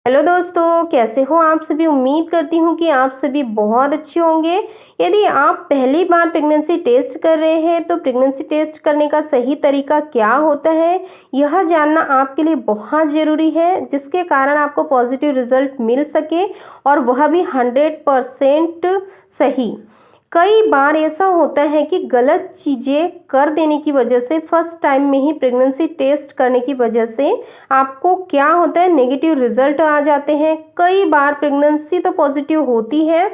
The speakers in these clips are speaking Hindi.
हेलो दोस्तों, कैसे हो आप सभी। उम्मीद करती हूँ कि आप सभी बहुत अच्छे होंगे। यदि आप पहली बार प्रेगनेंसी टेस्ट कर रहे हैं तो प्रेगनेंसी टेस्ट करने का सही तरीका क्या होता है, यह जानना आपके लिए बहुत ज़रूरी है, जिसके कारण आपको पॉजिटिव रिजल्ट मिल सके और वह भी 100% सही। कई बार ऐसा होता है कि गलत चीज़ें कर देने की वजह से फर्स्ट टाइम में ही प्रेगनेंसी टेस्ट करने की वजह से आपको क्या होता है, नेगेटिव रिजल्ट आ जाते हैं। कई बार प्रेगनेंसी तो पॉजिटिव होती है,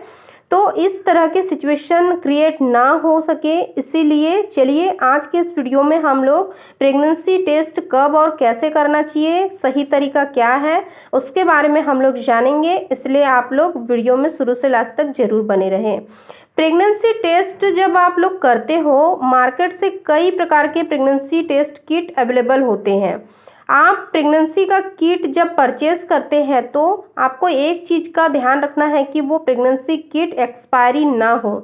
तो इस तरह के सिचुएशन क्रिएट ना हो सके, इसीलिए चलिए आज के इस वीडियो में हम लोग प्रेगनेंसी टेस्ट कब और कैसे करना चाहिए, सही तरीका क्या है, उसके बारे में हम लोग जानेंगे। इसलिए आप लोग वीडियो में शुरू से लास्ट तक जरूर बने रहें। प्रेगनेंसी टेस्ट जब आप लोग करते हो, मार्केट से कई प्रकार के प्रेगनेंसी टेस्ट किट अवेलेबल होते हैं। आप प्रेगनेंसी का किट जब परचेस करते हैं तो आपको एक चीज़ का ध्यान रखना है कि वो प्रेगनेंसी किट एक्सपायरी ना हो।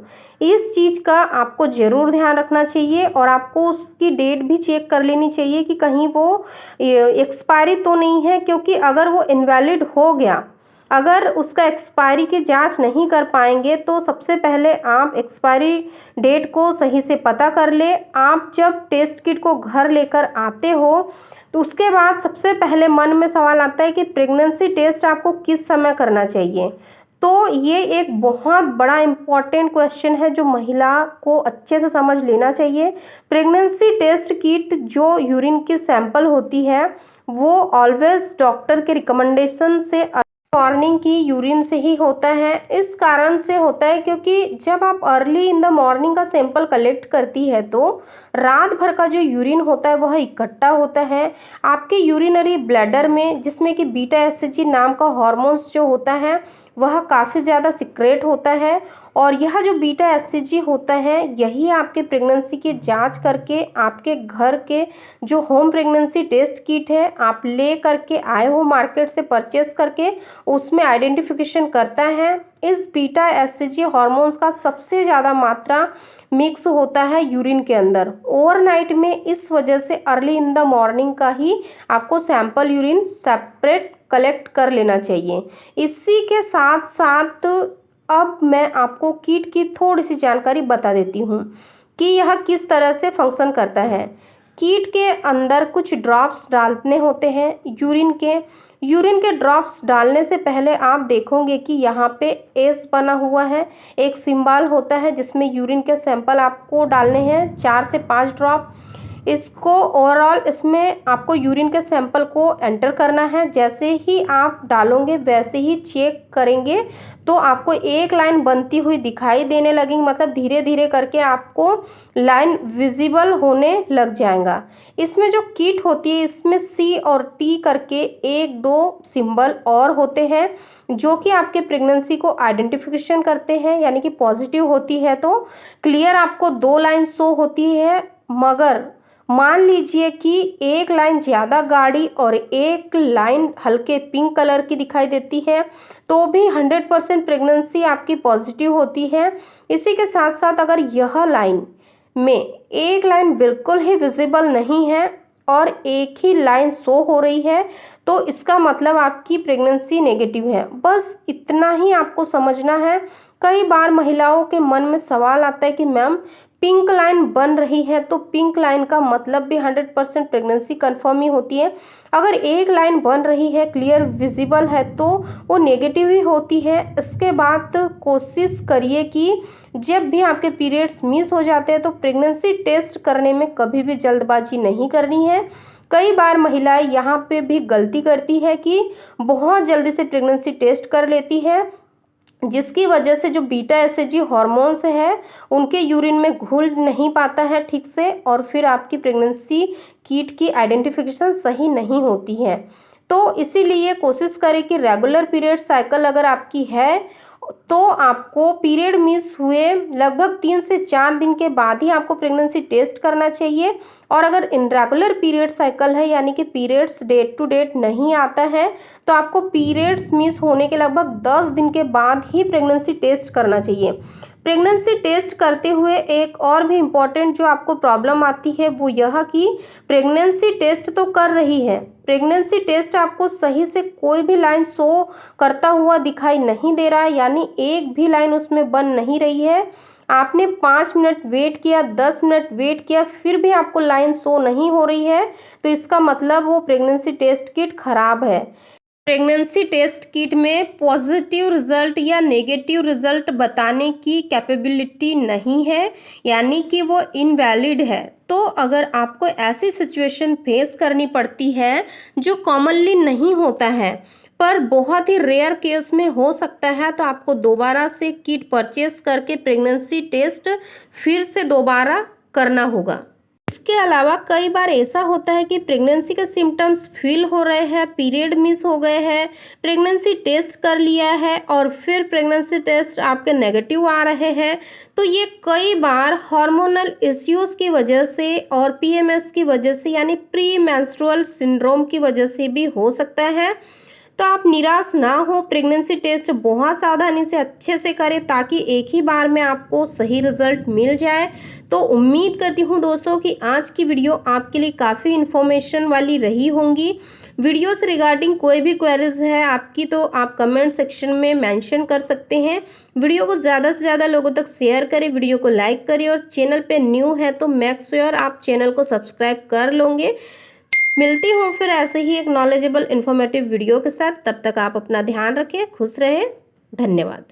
इस चीज़ का आपको ज़रूर ध्यान रखना चाहिए और आपको उसकी डेट भी चेक कर लेनी चाहिए कि कहीं वो एक्सपायरी तो नहीं है, क्योंकि अगर वो इनवैलिड हो गया, अगर उसका एक्सपायरी की जांच नहीं कर पाएंगे तो सबसे पहले आप एक्सपायरी डेट को सही से पता कर ले। आप जब टेस्ट किट को घर लेकर आते हो तो उसके बाद सबसे पहले मन में सवाल आता है कि प्रेगनेंसी टेस्ट आपको किस समय करना चाहिए। तो ये एक बहुत बड़ा इम्पॉर्टेंट क्वेश्चन है जो महिला को अच्छे से समझ लेना चाहिए। प्रेगनेंसी टेस्ट किट जो यूरिन की सैंपल होती है वो ऑलवेज डॉक्टर के रिकमेंडेशन से मॉर्निंग की यूरिन से ही होता है। इस कारण से होता है क्योंकि जब आप अर्ली इन द मॉर्निंग का सैंपल कलेक्ट करती है तो रात भर का जो यूरिन होता है वह इकट्ठा होता है आपके यूरिनरी ब्लैडर में, जिसमें कि बीटा एसएचजी नाम का हार्मोन्स जो होता है वह काफ़ी ज़्यादा सिक्रेट होता है। और यह जो बीटा एसएचजी होता है यही आपके प्रेगनेंसी की जांच करके आपके घर के जो होम प्रेगनेंसी टेस्ट किट है आप ले करके आए हो मार्केट से परचेस करके, उसमें आइडेंटिफिकेशन करता है। इस बीटा एसएचजी हार्मोन्स का सबसे ज़्यादा मात्रा मिक्स होता है यूरिन के अंदर ओवरनाइट में। इस वजह से अर्ली इन द मॉर्निंग का ही आपको सैंपल यूरिन सेपरेट कलेक्ट कर लेना चाहिए। इसी के साथ साथ अब मैं आपको किट की थोड़ी सी जानकारी बता देती हूँ कि यह किस तरह से फंक्शन करता है। किट के अंदर कुछ ड्रॉप्स डालने होते हैं यूरिन के ड्रॉप्स डालने से पहले आप देखोगे कि यहाँ पे एस बना हुआ है, एक सिंबल होता है जिसमें यूरिन के सैंपल आपको डालने हैं 4 से 5 ड्रॉप। इसको ओवरऑल इसमें आपको यूरिन के सैंपल को एंटर करना है। जैसे ही आप डालोगे वैसे ही चेक करेंगे तो आपको एक लाइन बनती हुई दिखाई देने लगेगी, मतलब धीरे धीरे करके आपको लाइन विजिबल होने लग जाएगा। इसमें जो किट होती है इसमें सी और टी करके 1-2 सिंबल और होते हैं जो कि आपके प्रेगनेंसी को आइडेंटिफिकेशन करते हैं, यानी कि पॉजिटिव होती है तो क्लियर आपको 2 लाइन शो होती है। मगर मान लीजिए कि एक लाइन ज़्यादा गाढ़ी और एक लाइन हल्के पिंक कलर की दिखाई देती है तो भी 100% प्रेगनेंसी आपकी पॉजिटिव होती है। इसी के साथ साथ अगर यह लाइन में एक लाइन बिल्कुल ही विजिबल नहीं है और एक ही लाइन शो हो रही है तो इसका मतलब आपकी प्रेगनेंसी नेगेटिव है। बस इतना ही आपको समझना है। कई बार महिलाओं के मन में सवाल आता है कि मैम पिंक लाइन बन रही है तो पिंक लाइन का मतलब भी 100% प्रेगनेंसी कंफर्म ही होती है। अगर एक लाइन बन रही है क्लियर विजिबल है तो वो नेगेटिव ही होती है। इसके बाद कोशिश करिए कि जब भी आपके पीरियड्स मिस हो जाते हैं तो प्रेगनेंसी टेस्ट करने में कभी भी जल्दबाजी नहीं करनी है। कई बार महिलाएं यहाँ पे भी गलती करती है कि बहुत जल्दी से प्रेगनेंसी टेस्ट कर लेती है, जिसकी वजह से जो बीटा एसएचजी हार्मोन्स है उनके यूरिन में घुल नहीं पाता है ठीक से और फिर आपकी प्रेगनेंसी किट की आइडेंटिफिकेशन सही नहीं होती है। तो इसीलिए कोशिश करें कि रेगुलर पीरियड साइकिल अगर आपकी है तो आपको पीरियड मिस हुए लगभग 3 से 4 दिन के बाद ही आपको प्रेगनेंसी टेस्ट करना चाहिए और अगर इनरेगुलर पीरियड साइकिल है यानी कि पीरियड्स डेट टू डेट नहीं आता है तो आपको पीरियड्स मिस होने के लगभग 10 दिन के बाद ही प्रेगनेंसी टेस्ट करना चाहिए। प्रेगनेंसी टेस्ट करते हुए एक और भी इम्पॉर्टेंट जो आपको प्रॉब्लम आती है वो यह कि प्रेगनेंसी टेस्ट तो कर रही है, प्रेगनेंसी टेस्ट आपको सही से कोई भी लाइन शो करता हुआ दिखाई नहीं दे रहा है, यानी एक भी लाइन उसमें बन नहीं रही है। आपने 5 मिनट वेट किया, 10 मिनट वेट किया, फिर भी आपको लाइन शो नहीं हो रही है, तो इसका मतलब वो प्रेगनेंसी टेस्ट किट खराब है। प्रेगनेंसी टेस्ट किट में पॉजिटिव रिजल्ट या नेगेटिव रिजल्ट बताने की कैपेबिलिटी नहीं है, यानी कि वो इनवैलिड है। तो अगर आपको ऐसी सिचुएशन फेस करनी पड़ती है जो कॉमनली नहीं होता है पर बहुत ही रेयर केस में हो सकता है, तो आपको दोबारा से किट परचेस करके प्रेगनेंसी टेस्ट फिर से दोबारा करना होगा। इसके अलावा कई बार ऐसा होता है कि प्रेगनेंसी के सिम्टम्स फील हो रहे हैं, पीरियड मिस हो गए हैं, प्रेगनेंसी टेस्ट कर लिया है और फिर प्रेगनेंसी टेस्ट आपके नेगेटिव आ रहे हैं। तो ये कई बार हार्मोनल इश्यूज़ की वजह से और पीएमएस की वजह से यानी प्री मेंस्ट्रुअल सिंड्रोम की वजह से भी हो सकता है। तो आप निराश ना हो, प्रेगनेंसी टेस्ट बहुत सावधानी से अच्छे से करें ताकि एक ही बार में आपको सही रिजल्ट मिल जाए। तो उम्मीद करती हूँ दोस्तों कि आज की वीडियो आपके लिए काफ़ी इन्फॉर्मेशन वाली रही होंगी। वीडियो से रिगार्डिंग कोई भी क्वेरीज है आपकी तो आप कमेंट सेक्शन में मेंशन कर सकते हैं। वीडियो को ज़्यादा से ज़्यादा लोगों तक शेयर करें, वीडियो को लाइक करें और चैनल पे न्यू है तो मेक श्योर आप चैनल को सब्सक्राइब कर लोगे। मिलती हूँ फिर ऐसे ही एक नॉलेजेबल इन्फॉर्मेटिव वीडियो के साथ। तब तक आप अपना ध्यान रखें, खुश रहें, धन्यवाद।